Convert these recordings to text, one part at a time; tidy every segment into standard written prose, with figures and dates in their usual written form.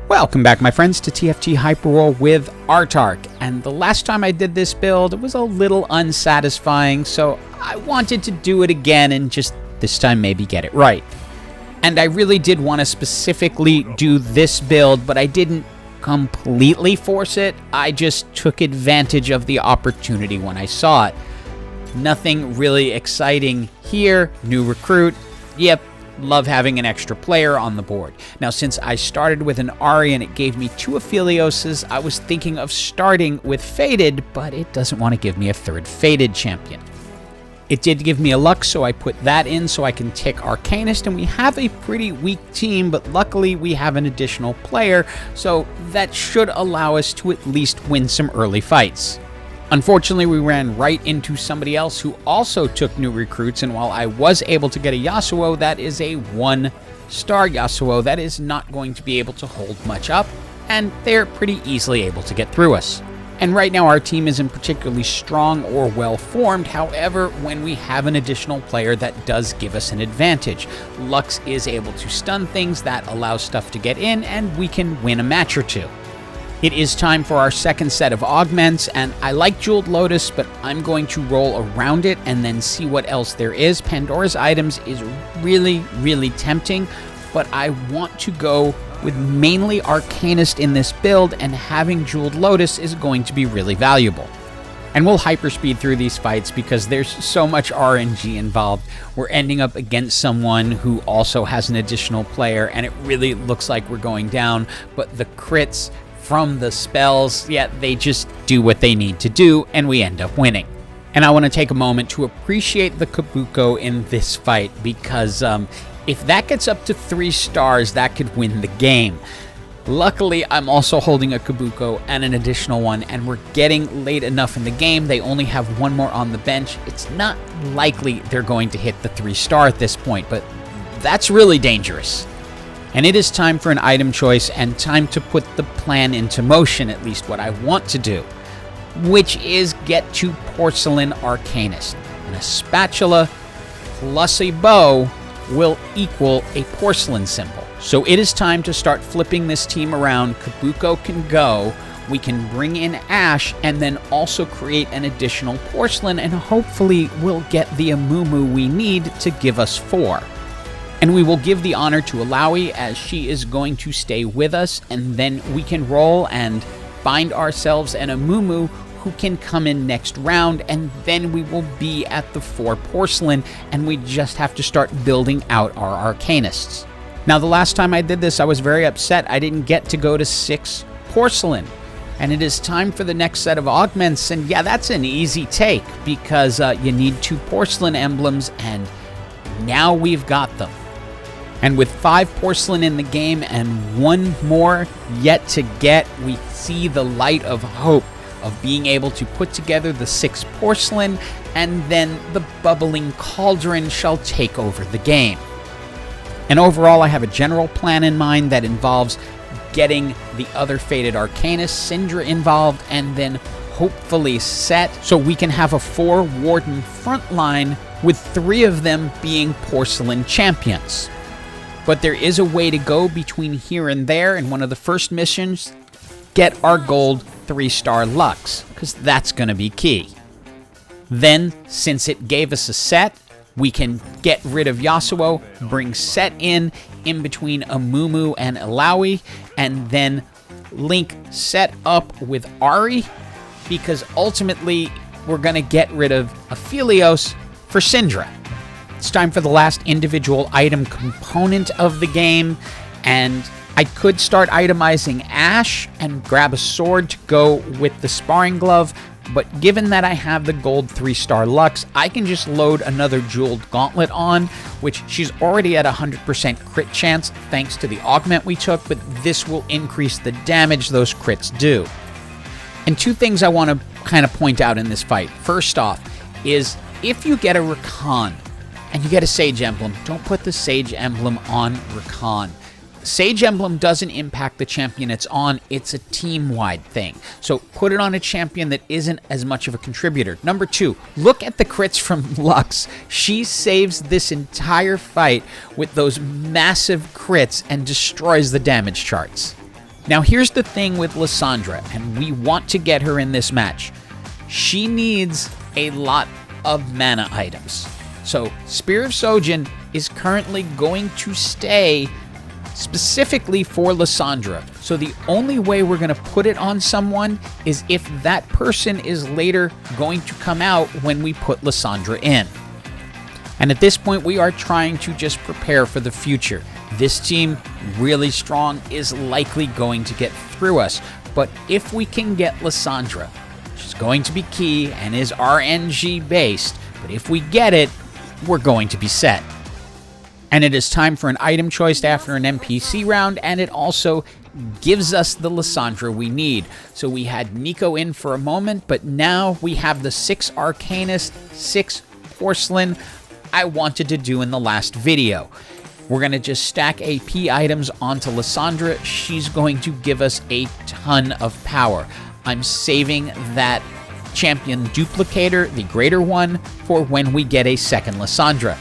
Welcome back, my friends, to TFT Hyperroll with Autarch. And the last time I did this build, it was a little unsatisfying, so I wanted to do it again and just this time maybe get it right. And I really did want to specifically do this build, but I didn't completely force it. I just took advantage of the opportunity when I saw it. Nothing really exciting here. New recruit. Yep. Love having an extra player on the board. Now, since I started with an Ari and it gave me 2 Aphelioses, I was thinking of starting with Faded, but it doesn't want to give me a third Faded champion. It did give me a Lux, so I put that in so I can tick Arcanist, and we have a pretty weak team, but luckily we have an additional player, so that should allow us to at least win some early fights. Unfortunately, we ran right into somebody else who also took new recruits, and while I was able to get a Yasuo, that is a 1-star Yasuo that is not going to be able to hold much up, and they're pretty easily able to get through us. And right now our team isn't particularly strong or well-formed, however, when we have an additional player that does give us an advantage. Lux is able to stun things, that allows stuff to get in, and we can win a match or two. It is time for our second set of augments, and I like Jeweled Lotus, but I'm going to roll around it and then see what else there is. Pandora's Items is really tempting, but I want to go with mainly Arcanist in this build, and having Jeweled Lotus is going to be really valuable. And we'll hyperspeed through these fights because there's so much RNG involved. We're ending up against someone who also has an additional player, and it really looks like we're going down, but the crits from the spells, yeah, they just do what they need to do, and we end up winning. And I want to take a moment to appreciate the Kabuko in this fight, because if that gets up to 3 stars, that could win the game. Luckily, I'm also holding a Kabuko and an additional one, and we're getting late enough in the game. They only have 1 more on the bench. It's not likely they're going to hit the 3-star at this point, but that's really dangerous. And it is time for an item choice and time to put the plan into motion, at least what I want to do, which is get to Porcelain Arcanist. And a spatula plus a bow will equal a porcelain symbol. So it is time to start flipping this team around. Kabuko can go, we can bring in Ash, and then also create an additional porcelain, and hopefully we'll get the Amumu we need to give us 4. And we will give the honor to Alawi, as she is going to stay with us, and then we can roll and find ourselves an Amumu who can come in next round, and then we will be at the 4 porcelain, and we just have to start building out our Arcanists. Now, the last time I did this, I was very upset I didn't get to go to 6 porcelain. And it is time for the next set of augments, and yeah, that's an easy take, because you need 2 porcelain emblems, and now we've got them. And with 5 porcelain in the game and 1 more yet to get, we see the light of hope of being able to put together the 6 porcelain, and then the bubbling cauldron shall take over the game. And overall, I have a general plan in mind that involves getting the other Faded Arcanist, Syndra, involved, and then hopefully set so we can have a 4 Warden front line with 3 of them being porcelain champions. But there is a way to go between here and there, and one of the first missions, get our gold 3-star Lux, because that's going to be key. Then, since it gave us a set, we can get rid of Yasuo, bring Set in between Amumu and Alawi, and then link Set up with Ari, because ultimately we're going to get rid of Aphelios for Syndra. It's time for the last individual item component of the game, and I could start itemizing Ash and grab a sword to go with the sparring glove, but given that I have the gold 3-star Lux, I can just load another jeweled gauntlet on, which she's already at 100% crit chance thanks to the augment we took, but this will increase the damage those crits do. And 2 things I want to kind of point out in this fight. First off is if you get a Rakan, and you get a Sage Emblem, don't put the Sage Emblem on Rakan. Sage Emblem doesn't impact the champion it's on, it's a team-wide thing. So put it on a champion that isn't as much of a contributor. Number 2, look at the crits from Lux. She saves this entire fight with those massive crits and destroys the damage charts. Now here's the thing with Lysandra, and we want to get her in this match. She needs a lot of mana items. So Spear of Sojin is currently going to stay specifically for Lysandra. So the only way we're going to put it on someone is if that person is later going to come out when we put Lysandra in. And at this point, we are trying to just prepare for the future. This team, really strong, is likely going to get through us. But if we can get Lysandra, which is going to be key and is RNG based, but if we get it, we're going to be set. And it is time for an item choice after an NPC round, and it also gives us the Lysandra we need. So we had Nico in for a moment, but now we have the 6 Arcanist, 6 Porcelain I wanted to do in the last video. We're going to just stack AP items onto Lysandra. She's going to give us a ton of power. I'm saving that champion duplicator, the greater one, for when we get a second Lysandra.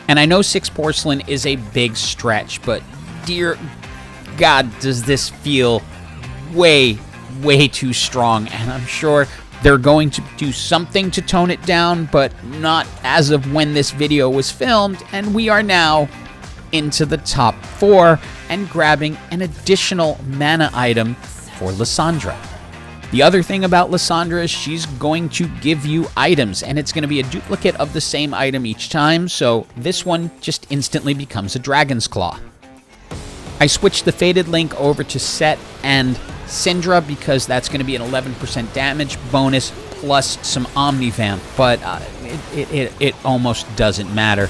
And I know 6 Porcelain is a big stretch, but dear God, does this feel way, way too strong. And I'm sure they're going to do something to tone it down, but not as of when this video was filmed. And we are now into the top 4 and grabbing an additional mana item for Lysandra. The other thing about Lysandra is she's going to give you items, and it's going to be a duplicate of the same item each time, so this one just instantly becomes a Dragon's Claw. I switched the Faded Link over to Set and Syndra because that's going to be an 11% damage bonus plus some Omnivamp, but it almost doesn't matter.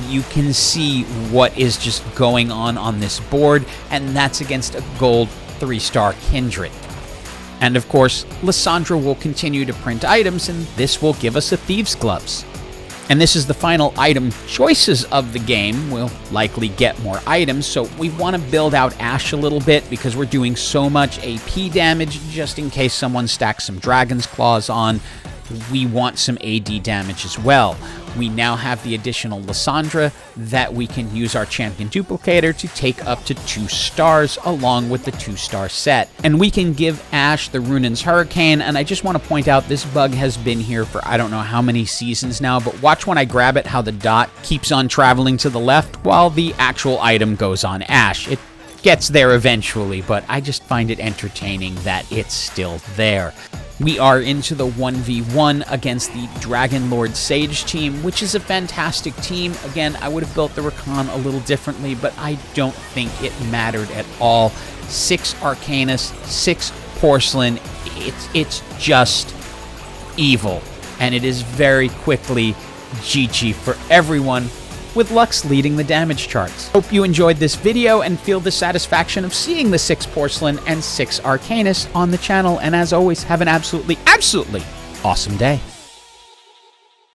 You can see what is just going on this board, and that's against a gold 3-star Kindred. And of course, Lysandra will continue to print items, and this will give us a Thieves' Gloves. And this is the final item choices of the game. We'll likely get more items, so we want to build out Ashe a little bit because we're doing so much AP damage just in case someone stacks some Dragon's Claws on. We want some AD damage as well. We now have the additional Lysandra that we can use our champion duplicator to take up to 2 stars along with the 2-star set. And we can give Ashe the Runan's Hurricane, and I just want to point out this bug has been here for I don't know how many seasons now, but watch when I grab it how the dot keeps on traveling to the left while the actual item goes on Ashe. It gets there eventually, but I just find it entertaining that it's still there. We are into the 1v1 against the Dragon Lord Sage team, which is a fantastic team. Again, I would have built the Rakan a little differently, but I don't think it mattered at all. 6 Arcanist, 6 Porcelain, it's just evil. And it is very quickly GG for everyone, with Lux leading the damage charts. Hope you enjoyed this video and feel the satisfaction of seeing the 6 Porcelain and 6 Arcanist on the channel. And as always, have an absolutely awesome day.